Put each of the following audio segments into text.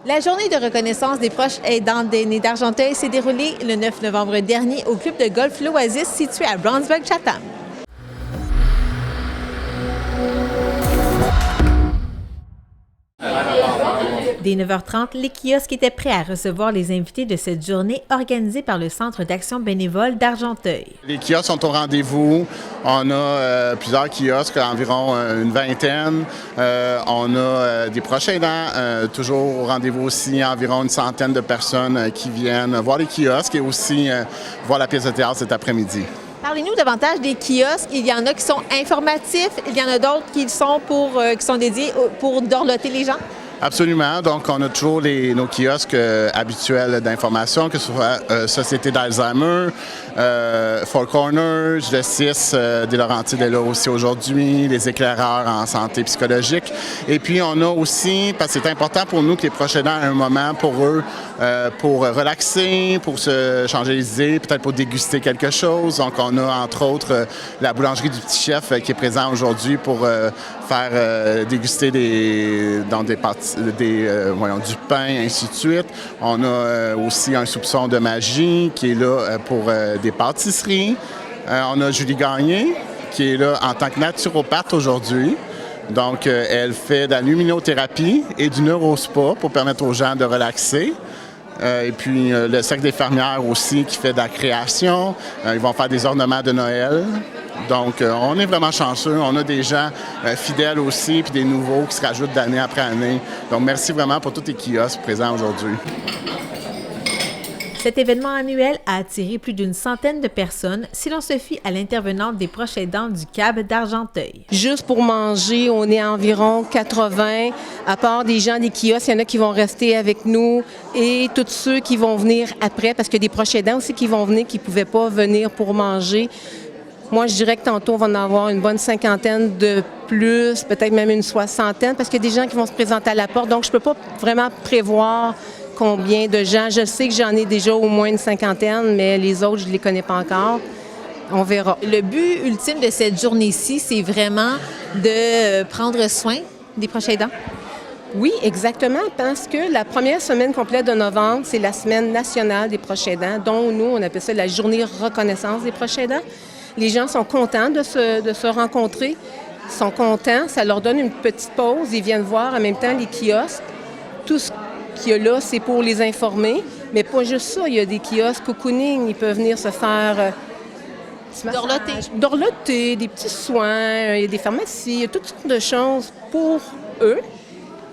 La journée de reconnaissance des proches aidants d'aînés d'Argenteuil s'est déroulée le 9 novembre dernier au club de golf L'Oasis situé à Brownsburg-Chatham. Dès 9h30, les kiosques étaient prêts à recevoir les invités de cette journée organisée par le Centre d'action bénévole d'Argenteuil. Les kiosques sont au rendez-vous. On a plusieurs kiosques, environ une vingtaine. On a des proches aidants, toujours au rendez-vous aussi, environ une centaine de personnes qui viennent voir les kiosques et aussi voir la pièce de théâtre cet après-midi. Parlez-nous davantage des kiosques. Il y en a qui sont informatifs, il y en a d'autres qui sont dédiés pour dorloter les gens. Absolument. Donc, on a toujours nos kiosques habituels d'information, que ce soit Société d'Alzheimer, Four Corners, le 6 des Laurentides est là aussi aujourd'hui, les éclaireurs en santé psychologique. Et puis, on a aussi, parce que c'est important pour nous que les proches aidants aient un moment pour eux, pour relaxer, pour se changer les idées, peut-être pour déguster quelque chose. Donc, on a entre autres la boulangerie du Petit Chef qui est présent aujourd'hui pour faire déguster du pain, ainsi de suite. On a aussi un soupçon de magie qui est là pour des pâtisseries. On a Julie Gagné qui est là en tant que naturopathe aujourd'hui. Donc, elle fait de la luminothérapie et du neurospa pour permettre aux gens de relaxer. Et puis, le cercle des fermières aussi qui fait de la création. Ils vont faire des ornements de Noël. Donc, on est vraiment chanceux. On a des gens fidèles aussi, puis des nouveaux qui se rajoutent d'année après année. Donc, merci vraiment pour tous les kiosques présents aujourd'hui. Cet événement annuel a attiré plus d'une centaine de personnes si l'on se fie à l'intervenante des proches aidants du CAB d'Argenteuil. Juste pour manger, on est environ 80. À part des gens des kiosques, il y en a qui vont rester avec nous et tous ceux qui vont venir après, parce qu'il y a des proches aidants aussi qui vont venir, qui ne pouvaient pas venir pour manger. Moi, je dirais que tantôt, on va en avoir une bonne cinquantaine de plus, peut-être même une soixantaine, parce qu'il y a des gens qui vont se présenter à la porte. Donc, je ne peux pas vraiment prévoir combien de gens. Je sais que j'en ai déjà au moins une cinquantaine, mais les autres, je ne les connais pas encore. On verra. Le but ultime de cette journée-ci, c'est vraiment de prendre soin des proches aidants? Oui, exactement, parce que la première semaine complète de novembre, c'est la semaine nationale des proches aidants, dont nous, on appelle ça la journée reconnaissance des proches aidants. Les gens sont contents de se rencontrer, sont contents, ça leur donne une petite pause, ils viennent voir en même temps les kiosques. Tout ce qu'il y a là, c'est pour les informer, mais pas juste ça, il y a des kiosques cocooning, ils peuvent venir se faire dorloter, des petits soins, il y a des pharmacies, il y a toutes sortes de choses pour eux.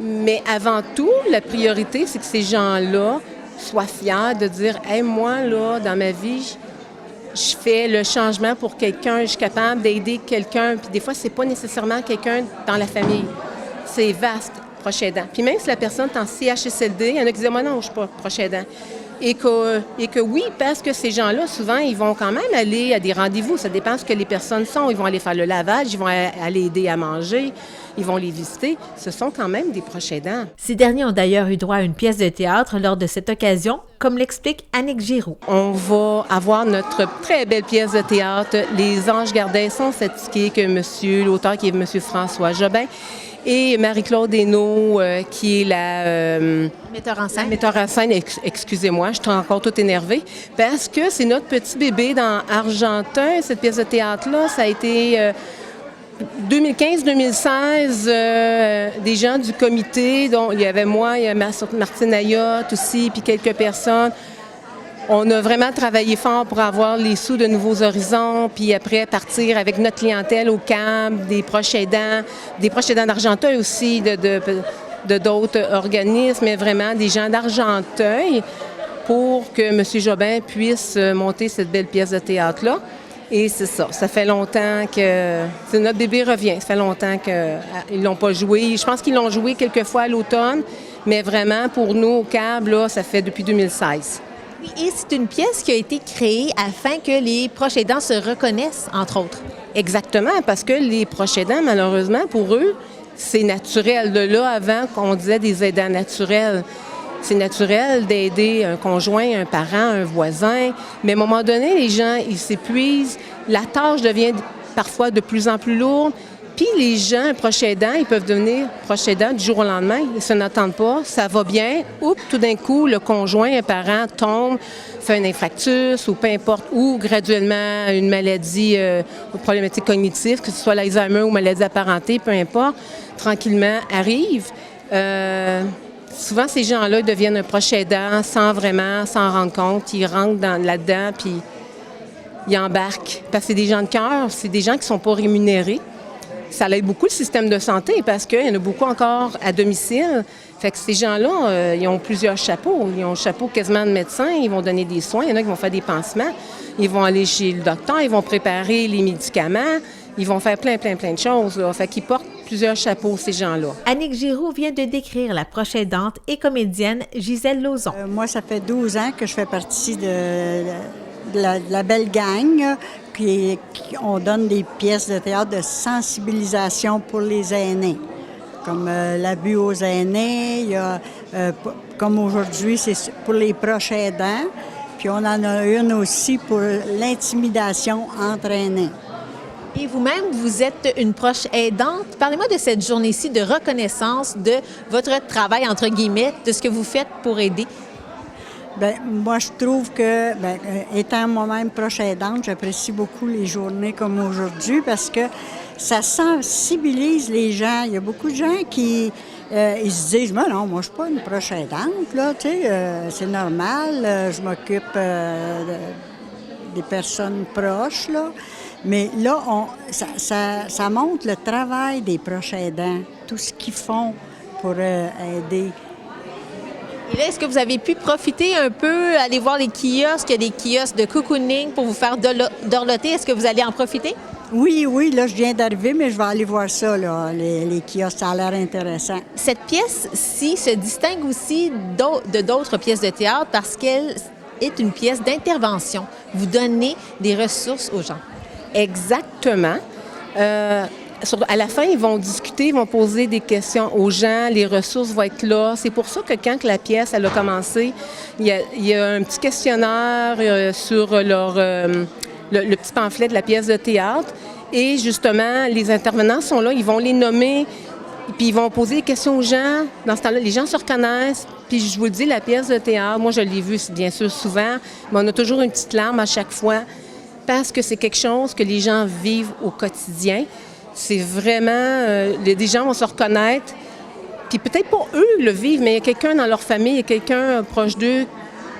Mais avant tout, la priorité, c'est que ces gens-là soient fiers de dire « Hey, moi, là, dans ma vie, je fais le changement pour quelqu'un, je suis capable d'aider quelqu'un. » Puis des fois, c'est pas nécessairement quelqu'un dans la famille. C'est vaste, proche aidant. Puis même si la personne est en CHSLD, il y en a qui disent « Moi, non, je suis pas proche aidant. » Et que oui, parce que ces gens-là, souvent, ils vont quand même aller à des rendez-vous. Ça dépend de ce que les personnes sont. Ils vont aller faire le lavage, ils vont aller aider à manger, ils vont les visiter. Ce sont quand même des proches aidants. Ces derniers ont d'ailleurs eu droit à une pièce de théâtre lors de cette occasion, comme l'explique Annick Giroux. On va avoir notre très belle pièce de théâtre. Les Anges Gardins sont fatigués que l'auteur qui est M. François Jobin, et Marie-Claude Hainaut, qui est la metteur en scène. Metteur en scène, excusez-moi, je suis encore toute énervée, parce que c'est notre petit bébé dans Argentin, cette pièce de théâtre-là. Ça a été 2015-2016, des gens du comité, dont il y avait moi, il y a Martine Ayotte aussi, puis quelques personnes. On a vraiment travaillé fort pour avoir les sous de Nouveaux Horizons, puis après partir avec notre clientèle au CAB, des proches aidants d'Argenteuil aussi, de d'autres organismes, mais vraiment des gens d'Argenteuil pour que M. Jobin puisse monter cette belle pièce de théâtre-là. Et c'est ça, ça fait longtemps que... Notre bébé revient, ça fait longtemps qu'ils ne l'ont pas joué. Je pense qu'ils l'ont joué quelques fois à l'automne, mais vraiment, pour nous, au CAB, là, ça fait depuis 2016. Oui, et c'est une pièce qui a été créée afin que les proches aidants se reconnaissent, entre autres. Exactement, parce que les proches aidants, malheureusement, pour eux, c'est naturel. De là, avant qu'on disait des aidants naturels. C'est naturel d'aider un conjoint, un parent, un voisin, mais à un moment donné, les gens, ils s'épuisent. La tâche devient parfois de plus en plus lourde. Puis les gens, proches aidants, ils peuvent devenir proches aidants du jour au lendemain. Ils ne se n'attendent pas, ça va bien. Oups, tout d'un coup, le conjoint, un parent tombe, fait un infarctus ou peu importe, ou graduellement une maladie ou problématique cognitive, que ce soit l'Alzheimer ou maladie apparentée, peu importe, tranquillement arrive. Souvent, ces gens-là deviennent un proche aidant sans vraiment s'en rendre compte. Ils rentrent là-dedans, puis ils embarquent. Parce que c'est des gens de cœur, c'est des gens qui ne sont pas rémunérés. Ça aide beaucoup le système de santé parce qu'il y en a beaucoup encore à domicile. Fait que ces gens-là, ils ont plusieurs chapeaux. Ils ont un chapeau quasiment de médecin, ils vont donner des soins, il y en a qui vont faire des pansements, ils vont aller chez le docteur, ils vont préparer les médicaments, ils vont faire plein de choses. Là. Fait qu'ils portent plusieurs chapeaux, ces gens-là. Annick Giroux vient de décrire la proche aidante et comédienne Gisèle Lauzon. Moi, ça fait 12 ans que je fais partie de la belle gang. On donne des pièces de théâtre de sensibilisation pour les aînés, comme l'abus aux aînés, il y a, comme aujourd'hui, c'est pour les proches aidants, puis on en a une aussi pour l'intimidation entre aînés. Et vous-même, vous êtes une proche aidante. Parlez-moi de cette journée-ci de reconnaissance de votre travail, entre guillemets, de ce que vous faites pour aider. Bien, moi, je trouve que, étant moi-même proche aidante, j'apprécie beaucoup les journées comme aujourd'hui parce que ça sensibilise les gens. Il y a beaucoup de gens qui ils se disent « Mais non, moi, je suis pas une proche aidante, là, tu sais, c'est normal, je m'occupe des personnes proches, là. » Mais là, ça montre le travail des proches aidants, tout ce qu'ils font pour aider. Et là, est-ce que vous avez pu profiter un peu, aller voir les kiosques? Il y a des kiosques de cocooning pour vous faire dorloter. Est-ce que vous allez en profiter? Oui, là, je viens d'arriver, mais je vais aller voir ça, là, les kiosques. Ça a l'air intéressant. Cette pièce-ci se distingue aussi de d'autres pièces de théâtre parce qu'elle est une pièce d'intervention. Vous donnez des ressources aux gens. Exactement. À la fin, ils vont discuter, ils vont poser des questions aux gens, les ressources vont être là. C'est pour ça que quand la pièce elle a commencé, il y a un petit questionnaire sur le petit pamphlet de la pièce de théâtre. Et justement, les intervenants sont là, ils vont les nommer, puis ils vont poser des questions aux gens. Dans ce temps-là, les gens se reconnaissent. Puis je vous le dis, la pièce de théâtre, moi je l'ai vue bien sûr souvent, mais on a toujours une petite larme à chaque fois parce que c'est quelque chose que les gens vivent au quotidien. C'est vraiment... des gens vont se reconnaître, puis peut-être pas eux le vivent, mais il y a quelqu'un dans leur famille, il y a quelqu'un proche d'eux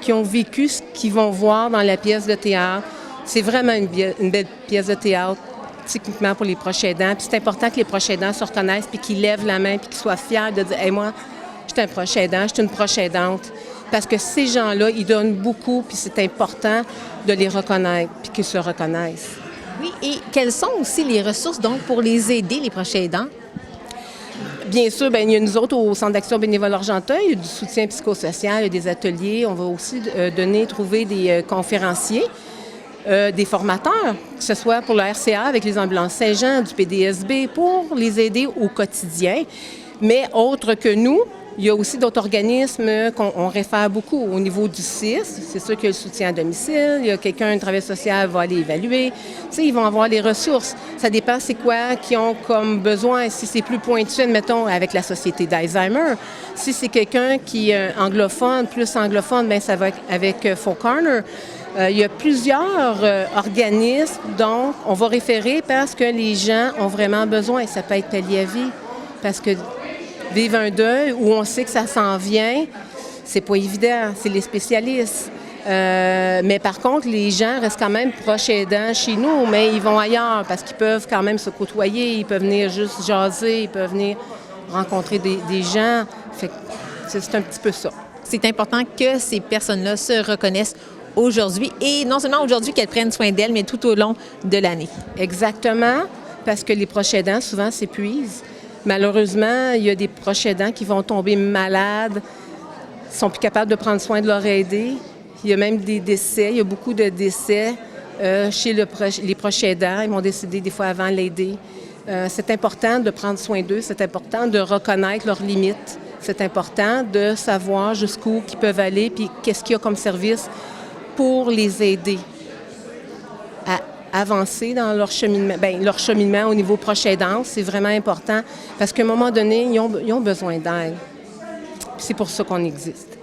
qui ont vécu ce qu'ils vont voir dans la pièce de théâtre. C'est vraiment une belle pièce de théâtre, typiquement pour les proches aidants. Puis c'est important que les proches aidants se reconnaissent, puis qu'ils lèvent la main, puis qu'ils soient fiers de dire « Hey, moi, je suis un proche aidant, je suis une proche aidante. » Parce que ces gens-là, ils donnent beaucoup, puis c'est important de les reconnaître, puis qu'ils se reconnaissent. Oui, et quelles sont aussi les ressources donc pour les aider, les proches aidants? Bien sûr, il y a nous autres au Centre d'action bénévole Argenteuil, il y a du soutien psychosocial, il y a des ateliers. On va aussi trouver des conférenciers, des formateurs, que ce soit pour la RCA avec les ambulances Saint-Jean, du PDSB, pour les aider au quotidien. Mais autre que nous, il y a aussi d'autres organismes qu'on réfère beaucoup au niveau du CIS. C'est sûr qu'il y a le soutien à domicile, il y a quelqu'un, un travail social va aller évaluer. Tu sais, ils vont avoir les ressources. Ça dépend c'est quoi qu'ils ont comme besoin. Si c'est plus pointu, admettons, avec la Société d'Alzheimer. Si c'est quelqu'un qui est anglophone, plus anglophone, bien ça va avec Folk Corner. Il y a plusieurs organismes dont on va référer parce que les gens ont vraiment besoin. Ça peut être pallié à vie. Parce que vivre un deuil où on sait que ça s'en vient, c'est pas évident, c'est les spécialistes. Mais par contre, les gens restent quand même proches aidants chez nous, mais ils vont ailleurs parce qu'ils peuvent quand même se côtoyer, ils peuvent venir juste jaser, ils peuvent venir rencontrer des gens. Fait que c'est un petit peu ça. C'est important que ces personnes-là se reconnaissent aujourd'hui et non seulement aujourd'hui qu'elles prennent soin d'elles, mais tout au long de l'année. Exactement, parce que les proches aidants, souvent, s'épuisent. Malheureusement, il y a des proches aidants qui vont tomber malades, ne sont plus capables de prendre soin de leur aidé. Il y a même des décès, il y a beaucoup de décès chez les proches aidants. Ils vont décéder des fois avant l'aider. C'est important de prendre soin d'eux, c'est important de reconnaître leurs limites. C'est important de savoir jusqu'où ils peuvent aller puis qu'est-ce qu'il y a comme service pour les aider avancer dans leur cheminement. Bien, leur cheminement au niveau proche aidance, c'est vraiment important parce qu'à un moment donné, ils ont besoin d'aide. C'est pour ça qu'on existe.